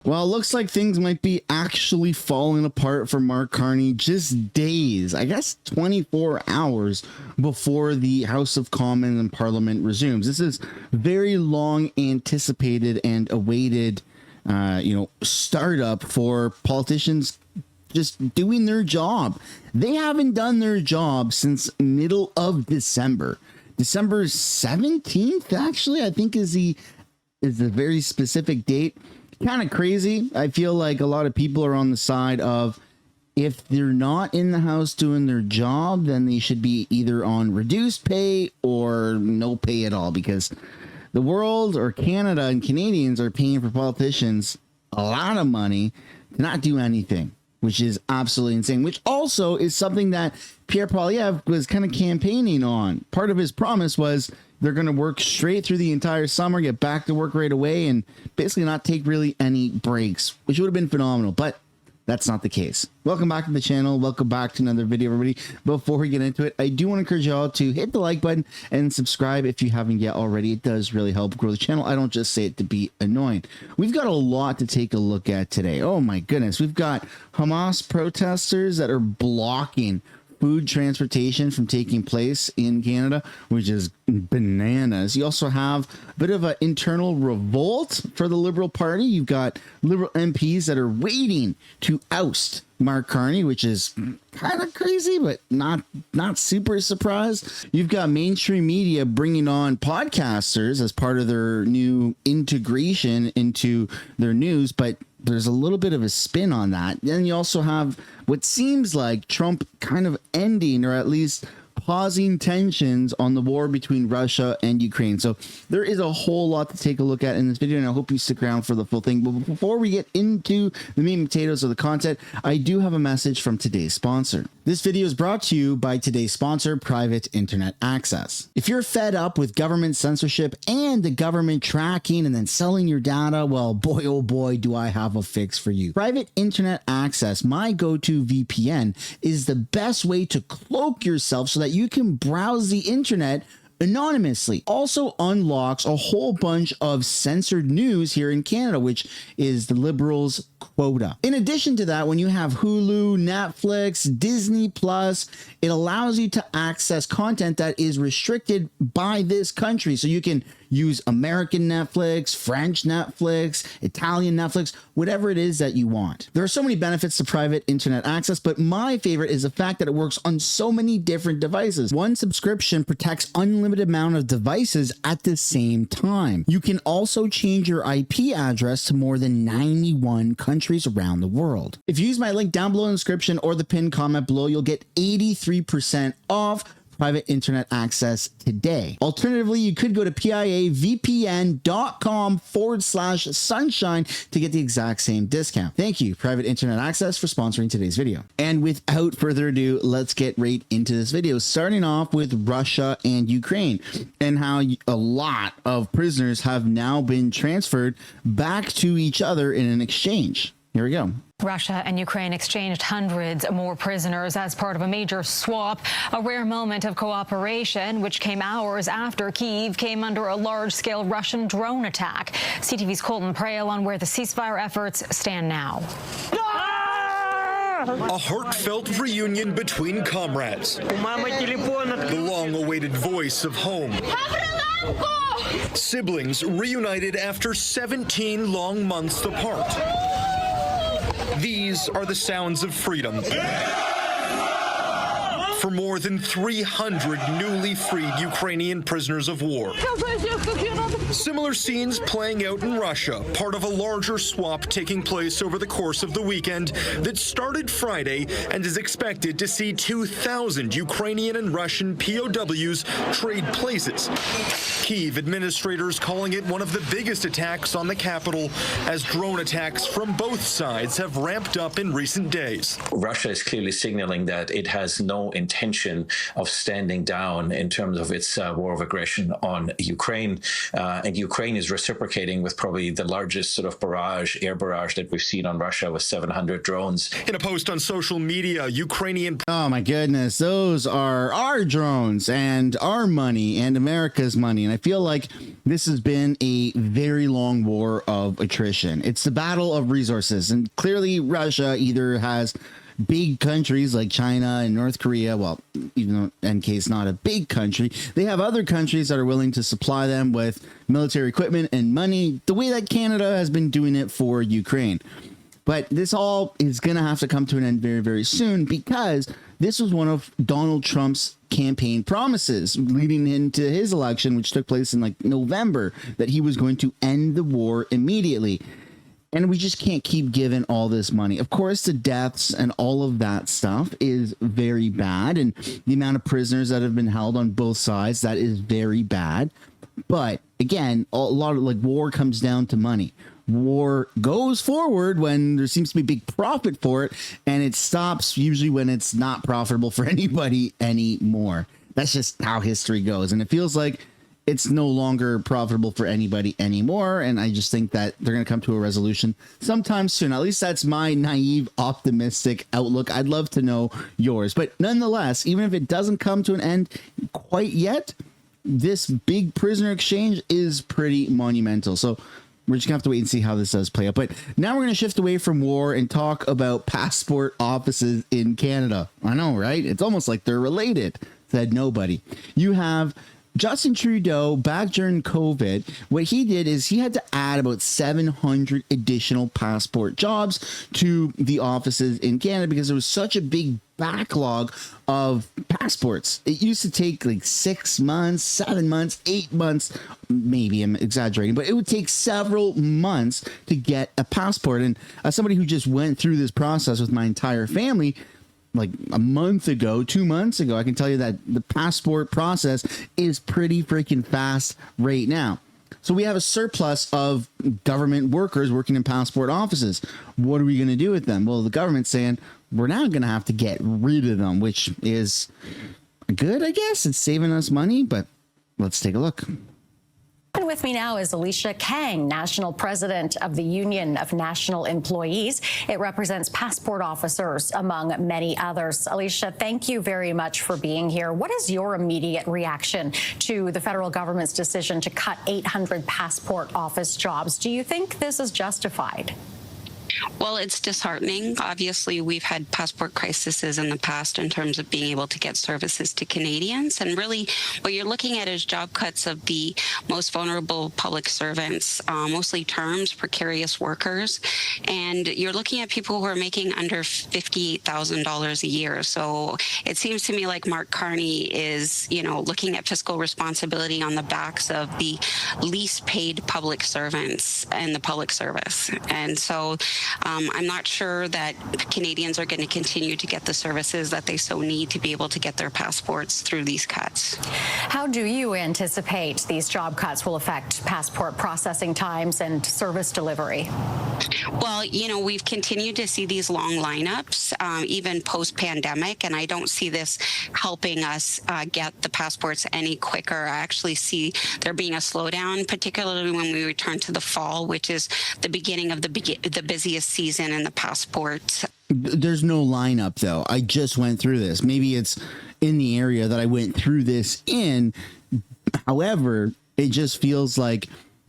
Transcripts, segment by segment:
Well, it looks like things might be actually falling apart for Mark Carney just days, I guess 24 hours before the House of Commons and Parliament resumes. This is very long anticipated and awaited, startup for politicians just doing their job. They haven't done their job since middle of December. December 17th, actually, I think is the very specific date. Kind of crazy. I feel like a lot of people are on the side of if they're not in the House doing their job, then they should be either on reduced pay or no pay at all, because the world or Canada and Canadians are paying for politicians a lot of money to not do anything, which is absolutely insane, which also is something that Pierre Poilievre was kind of campaigning on. Part of his promise was they're going to work straight through the entire summer, get back to work right away, and basically not take really any breaks, which would have been phenomenal, but that's not the case. Welcome back to the channel. Welcome back to another video, everybody. Before we get into it, I do want to encourage y'all to hit the like button and subscribe if you haven't yet already. It does really help grow the channel. I don't just say it to be annoying. We've got a lot to take a look at today. Oh my goodness. We've got Hamas protesters that are blocking food transportation from taking place in Canada, which is bananas. You also have a bit of an internal revolt for the Liberal Party. You've got Liberal MPs that are waiting to oust Mark Carney, which is kind of crazy, but not super surprised. You've got mainstream media bringing on podcasters as part of their new integration into their news, but there's a little bit of a spin on that. Then you also have what seems like Trump kind of ending, or at least pausing tensions on the war between Russia and Ukraine. So there is a whole lot to take a look at in this video, and I hope you stick around for the full thing. But before we get into the meat and potatoes of the content, I do have a message from today's sponsor. This video is brought to you by today's sponsor, Private Internet Access. If you're fed up with government censorship and the government tracking and then selling your data, well, boy, oh boy, do I have a fix for you. Private Internet Access, my go-to VPN, is the best way to cloak yourself so that you can browse the internet anonymously. Also unlocks a whole bunch of censored news here in Canada, which is the Liberals' quota. In addition to that, when you have Hulu, Netflix, Disney Plus, it allows you to access content that is restricted by this country. So you can use American Netflix, French Netflix, Italian Netflix, whatever it is that you want. There are so many benefits to Private Internet Access, but my favorite is the fact that it works on so many different devices. One subscription protects unlimited amount of devices at the same time. You can also change your IP address to more than 91 countries around the world. If you use my link down below in the description or the pinned comment below, you'll get 83% off Private Internet Access today. Alternatively, you could go to piavpn.com/sunshine to get the exact same discount. Thank you, Private Internet Access, for sponsoring today's video. And without further ado, let's get right into this video, starting off with Russia and Ukraine and how a lot of prisoners have now been transferred back to each other in an exchange. Here we go. Russia and Ukraine exchanged hundreds more prisoners as part of a major swap, a rare moment of cooperation, which came hours after Kyiv came under a large-scale Russian drone attack. CTV's Colton Prale on where the ceasefire efforts stand now. A heartfelt reunion between comrades. The long-awaited voice of home. Siblings reunited after 17 long months apart. These are the sounds of freedom for more than 300 newly freed Ukrainian prisoners of war. Similar scenes playing out in Russia, part of a larger swap taking place over the course of the weekend that started Friday and is expected to see 2,000 Ukrainian and Russian POWs trade places. Kyiv administrators calling it one of the biggest attacks on the capital, as drone attacks from both sides have ramped up in recent days. Russia is clearly signaling that it has no intention intention of standing down in terms of its war of aggression on Ukraine. And Ukraine is reciprocating with probably the largest sort of air barrage that we've seen on Russia with 700 drones. In a post on social media, Ukrainian... Oh my goodness, those are our drones and our money and America's money. And I feel like this has been a very long war of attrition. It's the battle of resources. And clearly Russia either has big countries like China and North Korea. Well, even though NK is not a big country, they have other countries that are willing to supply them with military equipment and money, the way that Canada has been doing it for Ukraine. But this all is going to have to come to an end very, very soon, because this was one of Donald Trump's campaign promises leading into his election, which took place in like November, that he was going to end the war immediately. And we just can't keep giving all this money. Of course, the deaths and all of that stuff is very bad. And the amount of prisoners that have been held on both sides, that is very bad. But again, a lot of like war comes down to money. War goes forward when there seems to be big profit for it, and it stops usually when it's not profitable for anybody anymore. That's just how history goes. And it feels like it's no longer profitable for anybody anymore. And I just think that they're going to come to a resolution sometime soon. At least that's my naive, optimistic outlook. I'd love to know yours. But nonetheless, even if it doesn't come to an end quite yet, this big prisoner exchange is pretty monumental. So we're just gonna have to wait and see how this does play out. But now we're gonna shift away from war and talk about passport offices in Canada. I know, right? It's almost like they're related, said nobody. You have Justin Trudeau back during COVID. What he did is he had to add about 700 additional passport jobs to the offices in Canada because there was such a big backlog of passports. It used to take like 6 months, 7 months, 8 months, maybe I'm exaggerating, but it would take several months to get a passport. And as somebody who just went through this process with my entire family, like a month ago, 2 months ago, I can tell you that the passport process is pretty freaking fast right now. So we have a surplus of government workers working in passport offices. What are we going to do with them? Well, the government's saying we're now going to have to get rid of them, which is good, I guess. It's saving us money, but let's take a look. And with me now is Alicia Kang, National President of the Union of National Employees. It represents passport officers, among many others. Alicia, thank you very much for being here. What is your immediate reaction to the federal government's decision to cut 800 passport office jobs? Do you think this is justified? Well, it's disheartening. Obviously, we've had passport crises in the past in terms of being able to get services to Canadians. And really, what you're looking at is job cuts of the most vulnerable public servants, mostly terms, precarious workers. And you're looking at people who are making under $50,000 a year. So it seems to me like Mark Carney is, looking at fiscal responsibility on the backs of the least paid public servants in the public service. And so I'm not sure that Canadians are going to continue to get the services that they so need to be able to get their passports through these cuts. How do you anticipate these job cuts will affect passport processing times and service delivery? Well, we've continued to see these long lineups, even post-pandemic, and I don't see this helping us get the passports any quicker. I actually see there being a slowdown, particularly when we return to the fall, which is the beginning of the busiest season in the passport. There's no lineup, though. I just went through this. Maybe it's in the area that I went through this in. However, it just feels like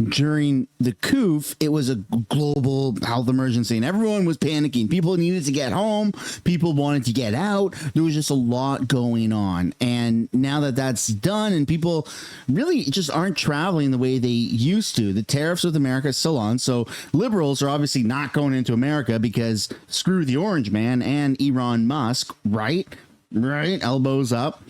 during the coup, it was a global health emergency and everyone was panicking. People needed to get home. People wanted to get out. There was just a lot going on. And now that that's done and people really just aren't traveling the way they used to, the tariffs with America is still on. So liberals are obviously not going into America because screw the orange man and Elon Musk, right? Elbows up.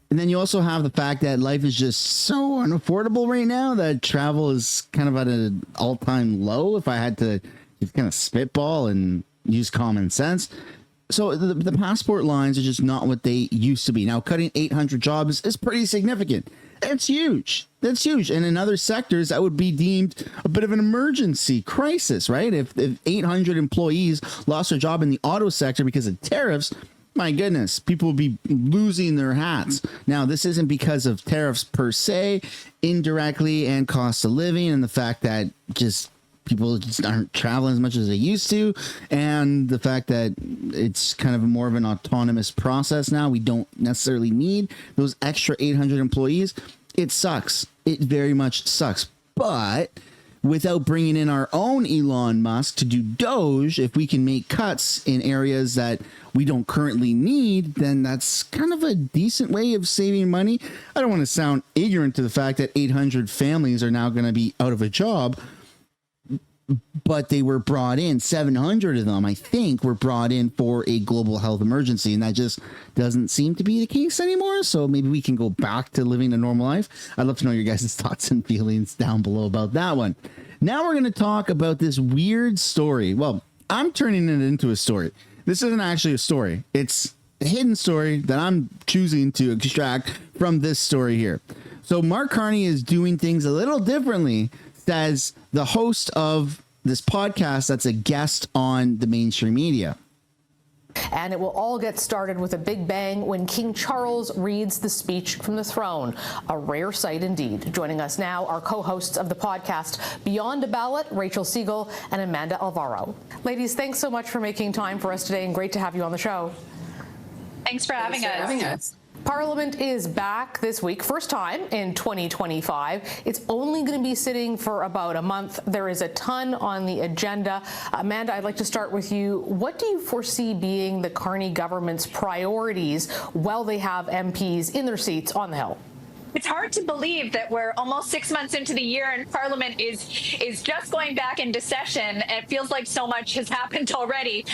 And then you also have the fact that life is just so unaffordable right now that travel is kind of at an all-time low, if I had to just kind of spitball and use common sense. So the passport lines are just not what they used to be. Now, cutting 800 jobs is pretty significant. That's huge. That's huge. And in other sectors, that would be deemed a bit of an emergency crisis, right? If 800 employees lost their job in the auto sector because of tariffs, my goodness, people will be losing their hats. Now, this isn't because of tariffs per se, indirectly, and cost of living, and the fact that just people just aren't traveling as much as they used to, and the fact that it's kind of more of an autonomous process now. We don't necessarily need those extra 800 employees. It sucks. It very much sucks. But without bringing in our own Elon Musk to do Doge, if we can make cuts in areas that we don't currently need, then that's kind of a decent way of saving money. I don't want to sound ignorant to the fact that 800 families are now going to be out of a job, but they were brought in, 700 of them, I think, were brought in for a global health emergency, and that just doesn't seem to be the case anymore. So maybe we can go back to living a normal life. I'd love to know your guys' thoughts and feelings down below about that one. Now we're going to talk about this weird story. Well, I'm turning it into a story. This isn't actually a story. It's a hidden story that I'm choosing to extract from this story here. So Mark Carney is doing things a little differently, says the host of this podcast that's a guest on the mainstream media. And it will all get started with a big bang when King Charles reads the speech from the throne. A rare sight indeed. Joining us now are co-hosts of the podcast Beyond a Ballot, Rachel Siegel and Amanda Alvaro. Ladies, thanks so much for making time for us today, and great to have you on the show. Thanks for having us. Parliament is back this week, first time in 2025. It's only going to be sitting for about a month. There is a ton on the agenda. Amanda, I'd like to start with you. What do you foresee being the Carney government's priorities while they have MPs in their seats on the Hill? It's hard to believe that we're almost 6 months into the year and Parliament is just going back into session. It feels like so much has happened already.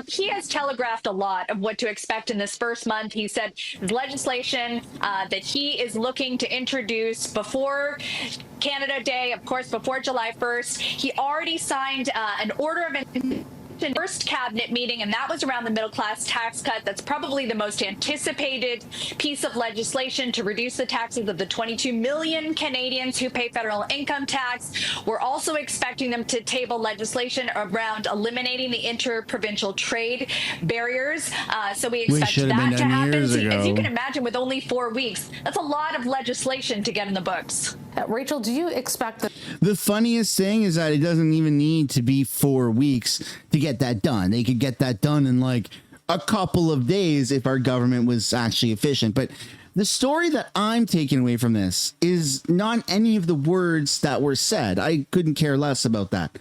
He has telegraphed a lot of what to expect in this first month. He said legislation that he is looking to introduce before Canada Day, of course, before July 1st. He already signed an order of first cabinet meeting, and that was around the middle class tax cut. That's probably the most anticipated piece of legislation to reduce the taxes of the 22 million Canadians who pay federal income tax. We're also expecting them to table legislation around eliminating the inter-provincial trade barriers. So we expect that to happen. As you can imagine, with only 4 weeks, that's a lot of legislation to get in the books. Rachel, do you expect that? The funniest thing is that it doesn't even need to be 4 weeks to get that done. They could get that done in like a couple of days if our government was actually efficient. But the story that I'm taking away from this is not any of the words that were said. I couldn't care less about that.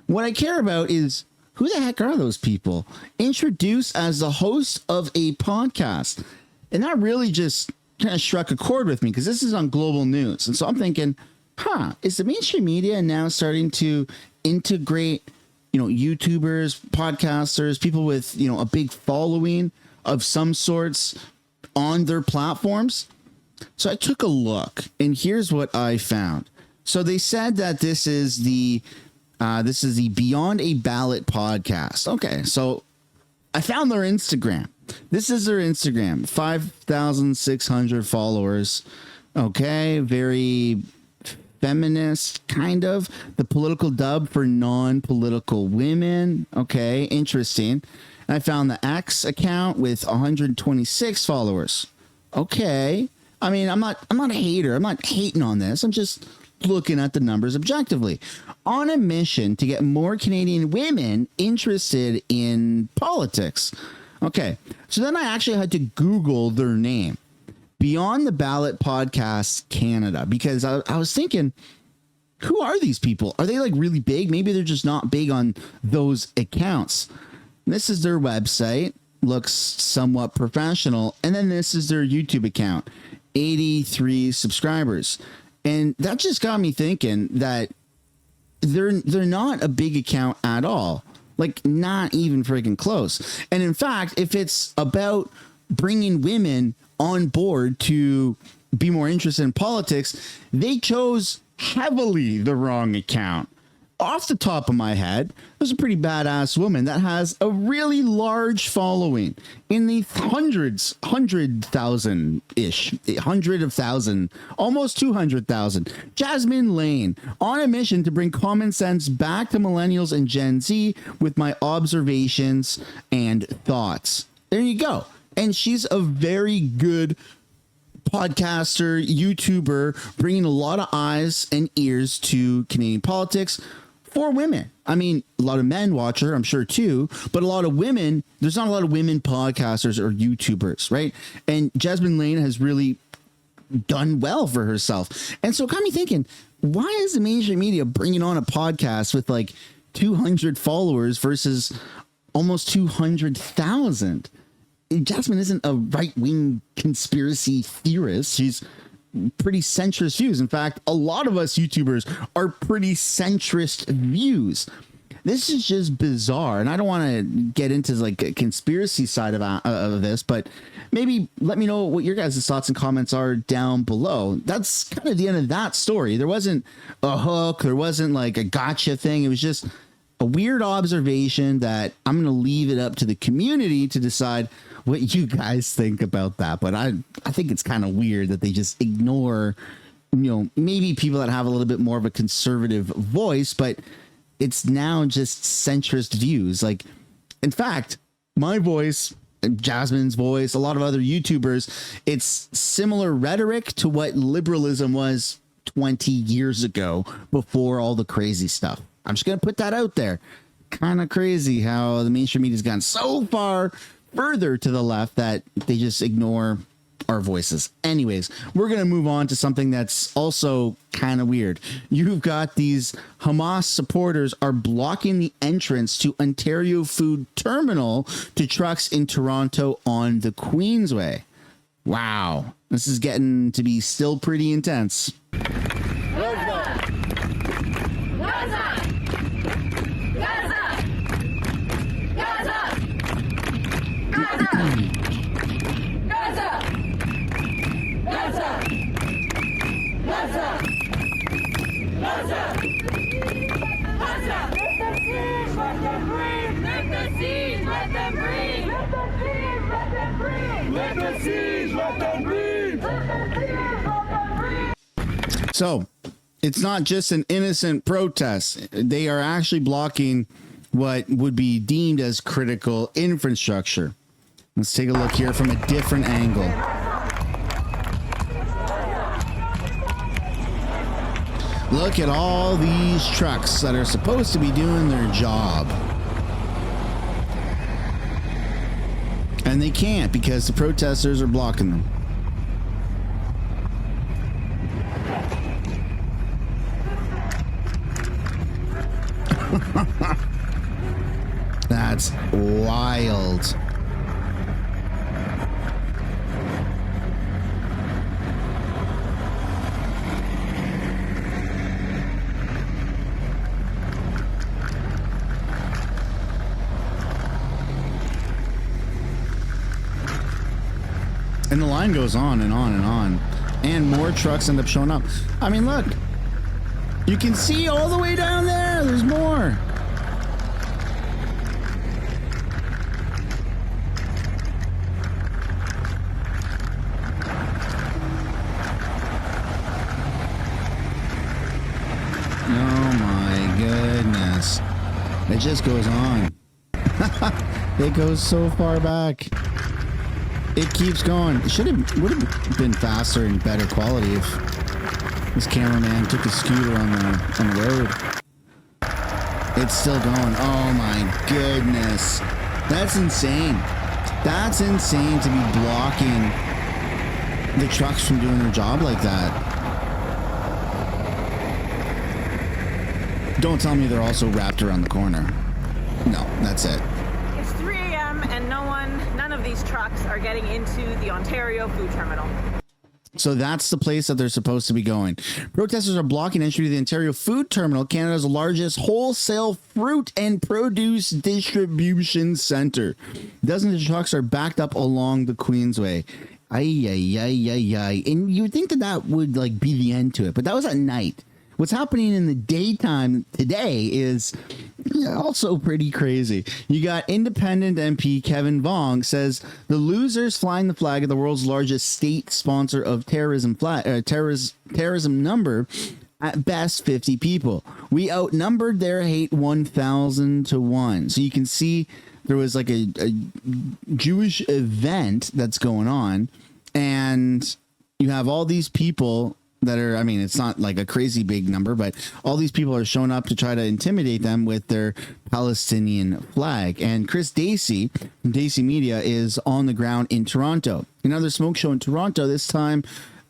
What I care about is who the heck are those people introduced as the host of a podcast? And that really just kind of struck a chord with me because this is on global news. And so I'm thinking, is the mainstream media now starting to integrate, YouTubers, podcasters, people with, a big following of some sorts on their platforms? So I took a look and here's what I found. So they said that this is the Beyond a Ballot podcast. Okay. So I found their Instagram. This is their Instagram, 5,600 followers. Okay, very feminist, kind of. The political dub for non-political women. Okay, interesting. And I found the X account with 126 followers. Okay, I mean, I'm not a hater. I'm not hating on this. I'm just looking at the numbers objectively. On a mission to get more Canadian women interested in politics. Okay, so then I actually had to Google their name, Beyond the Ballot Podcast Canada, because I was thinking, who are these people? Are they like really big? Maybe they're just not big on those accounts. This is their website, looks somewhat professional, and then this is their YouTube account, 83 subscribers, and that just got me thinking that they're not a big account at all. Like, not even freaking close. And in fact, if it's about bringing women on board to be more interested in politics, they chose heavily the wrong account. Off the top of my head, there's a pretty badass woman that has a really large following in the hundred of thousand, almost 200,000. Jasmine Lane, on a mission to bring common sense back to millennials and Gen Z with my observations and thoughts. There you go. And she's a very good podcaster, YouTuber, bringing a lot of eyes and ears to Canadian politics for women. I mean, a lot of men watch her, I'm sure too, but a lot of women, there's not a lot of women podcasters or YouTubers, right? And Jasmine Lane has really done well for herself. And so it got me thinking, why is the mainstream media bringing on a podcast with like 200 followers versus almost 200,000? Jasmine isn't a right-wing conspiracy theorist. She's pretty centrist views. In fact, a lot of us YouTubers are pretty centrist views. This is just bizarre, and I don't want to get into like a conspiracy side of this, but maybe let me know what your guys' thoughts and comments are down below. That's kind of the end of that story. There wasn't a hook. There wasn't like a gotcha thing. It was just a weird observation that I'm going to leave it up to the community to decide what you guys think about that. But I think it's kind of weird that they just ignore, maybe people that have a little bit more of a conservative voice, but it's now just centrist views. Like, in fact, my voice, Jasmine's voice, a lot of other YouTubers, it's similar rhetoric to what liberalism was 20 years ago before all the crazy stuff. I'm just going to put that out there. Kind of crazy how the mainstream media's gone so far further to the left that they just ignore our voices. Anyways, we're going to move on to something that's also kind of weird. You've got these Hamas supporters are blocking the entrance to Ontario Food Terminal to trucks in Toronto on the Queensway. Wow. This is getting to be still pretty intense. So it's not just an innocent protest. They are actually blocking what would be deemed as critical infrastructure. Let's take a look here from a different angle. Look at all these trucks that are supposed to be doing their job. And they can't because the protesters are blocking them. That's wild. And the line goes on and on and on. And more trucks end up showing up. I mean, look. You can see all the way down there. There's more. Oh my goodness. It just goes on. It goes so far back. It keeps going. It would have been faster and better quality if this cameraman took a scooter on the road. It's still going. Oh my goodness. That's insane. That's insane to be blocking the trucks from doing their job like that. Don't tell me they're also wrapped around the corner. No, that's it. It's 3 a.m. and none of these trucks are getting into the Ontario Food Terminal. So that's the place that they're supposed to be going. Protesters are blocking entry to the Ontario Food Terminal, Canada's largest wholesale fruit and produce distribution center. Dozens of trucks are backed up along the Queensway. Ay. And you would think that would like be the end to it, but that was at night. What's happening in the daytime today is also pretty crazy. You got independent MP Kevin Vong says the losers flying the flag of the world's largest state sponsor of terrorism number At best, 50 people. We outnumbered their hate 1,000 to 1. So you can see there was like a Jewish event that's going on, and you have all these people that are, I mean, it's not like a crazy big number, but all these people are showing up to try to intimidate them with their Palestinian flag. And Chris Dacey from Dacey Media is on the ground in Toronto. Another smoke show in Toronto, this time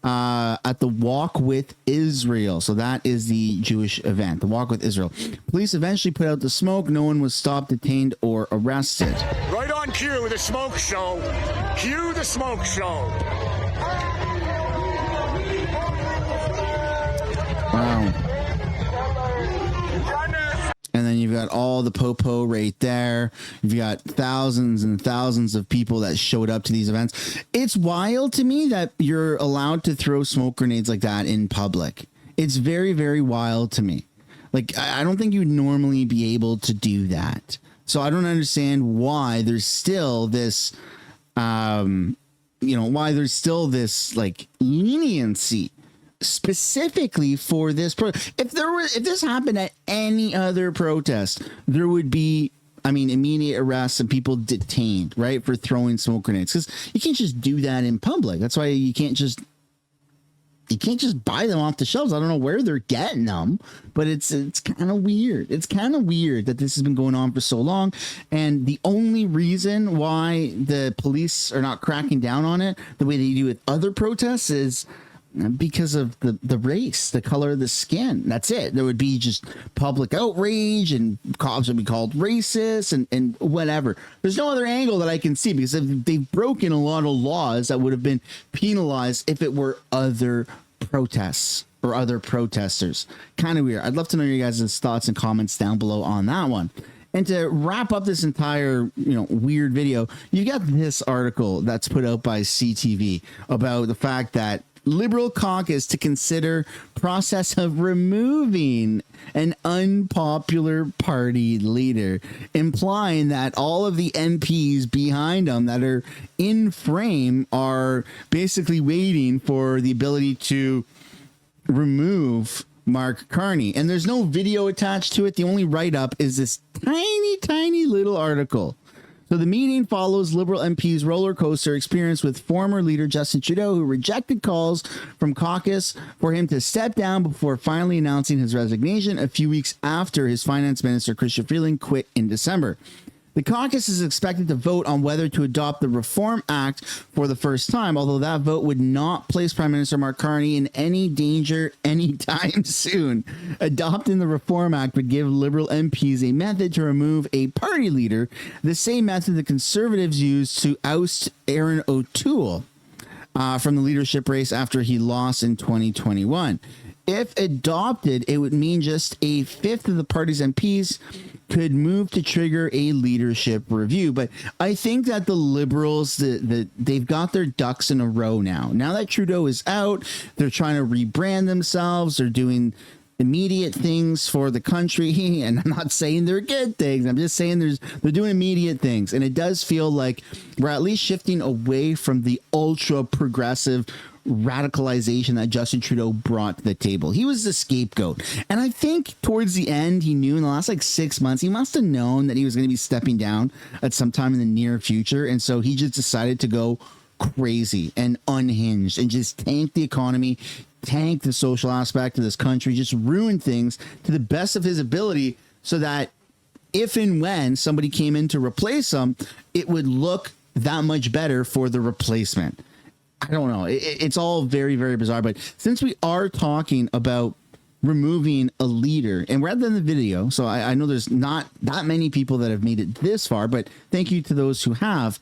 at the Walk with Israel. So that is the Jewish event, the Walk with Israel. Police eventually put out the smoke. No one was stopped, detained, or arrested. Right on cue with the smoke show. Cue the smoke show. Wow. And then you've got all the popo right there. You've got thousands and thousands of people that showed up to these events. It's wild to me that you're allowed to throw smoke grenades like that in public. It's very, very wild to me. Like, I don't think you'd normally be able to do that. So I don't understand why there's still this, why there's still this like leniency specifically for this if this happened at any other protest, there would be, immediate arrests and people detained, right, for throwing smoke grenades, because you can't just do that in public. That's why you can't just buy them off the shelves. I don't know where they're getting them, but it's kind of weird. It's kind of weird that this has been going on for so long, and the only reason why the police are not cracking down on it the way they do with other protests is because of the race, the color of the skin. That's it. There would be just public outrage and cops would be called racist and whatever. There's no other angle that I can see, because they've broken a lot of laws that would have been penalized if it were other protests or other protesters. Kind of weird. I'd love to know your guys' thoughts and comments down below on that one. And to wrap up this entire, weird video, you've got this article that's put out by CTV about the fact that Liberal caucus to consider process of removing an unpopular party leader, implying that all of the MPs behind them that are in frame are basically waiting for the ability to remove Mark Carney. And there's no video attached to it. The only write-up is this tiny little article. So the meeting follows Liberal MP's roller coaster experience with former leader Justin Trudeau, who rejected calls from Caucus for him to step down before finally announcing his resignation a few weeks after his finance minister, Christian Freeland, quit in December. The caucus is expected to vote on whether to adopt the Reform Act for the first time, although that vote would not place Prime Minister Mark Carney in any danger anytime soon. Adopting the Reform Act would give Liberal MPs a method to remove a party leader, the same method the Conservatives used to oust Aaron O'Toole from the leadership race after he lost in 2021. If adopted, it would mean just a fifth of the party's MPs could move to trigger a leadership review. But I think that the Liberals, they've got their ducks in a row now. Now that Trudeau is out, they're trying to rebrand themselves. They're doing immediate things for the country. And I'm not saying they're good things. I'm just saying they're doing immediate things. And it does feel like we're at least shifting away from the ultra progressive radicalization that Justin Trudeau brought to the table. He was the scapegoat. And I think towards the end, he knew in the last 6 months, he must have known that he was going to be stepping down at some time in the near future. And so he just decided to go crazy and unhinged and just tank the economy, tank the social aspect of this country, just ruin things to the best of his ability so that if and when somebody came in to replace him, it would look that much better for the replacement. I don't know. It's all very, very bizarre. But since we are talking about removing a leader, and we're at the end of the video, so I know there's not that many people that have made it this far, but thank you to those who have.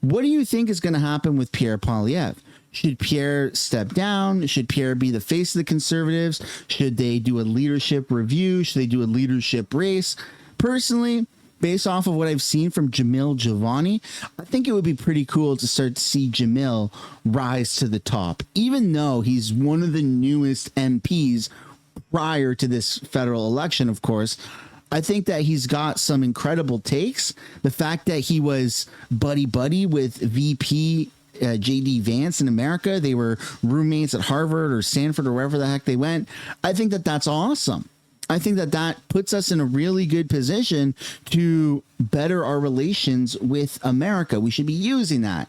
What do you think is going to happen with Pierre Poilievre? Should Pierre step down? Should Pierre be the face of the Conservatives? Should they do a leadership review? Should they do a leadership race? Personally, based off of what I've seen from Jamil Jivani, I think it would be pretty cool to start to see Jamil rise to the top, even though he's one of the newest MPs prior to this federal election, of course. I think that he's got some incredible takes. The fact that he was buddy-buddy with VP J.D. Vance in America. They were roommates at Harvard or Stanford or wherever the heck they went. I think that that's awesome. I think that that puts us in a really good position to better our relations with America. We should be using that.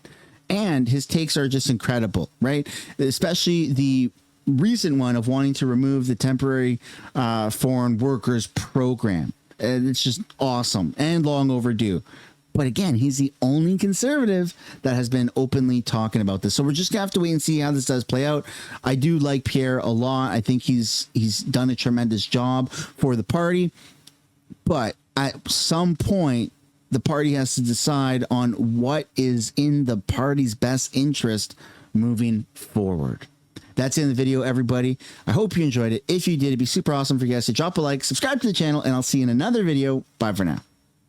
And his takes are just incredible, right? Especially the recent one of wanting to remove the temporary foreign workers program. And it's just awesome and long overdue. But again, he's the only conservative that has been openly talking about this. So we're just going to have to wait and see how this does play out. I do like Pierre a lot. I think he's done a tremendous job for the party. But at some point, the party has to decide on what is in the party's best interest moving forward. That's the end of the video, everybody. I hope you enjoyed it. If you did, it'd be super awesome for you guys to drop a like, subscribe to the channel, and I'll see you in another video. Bye for now.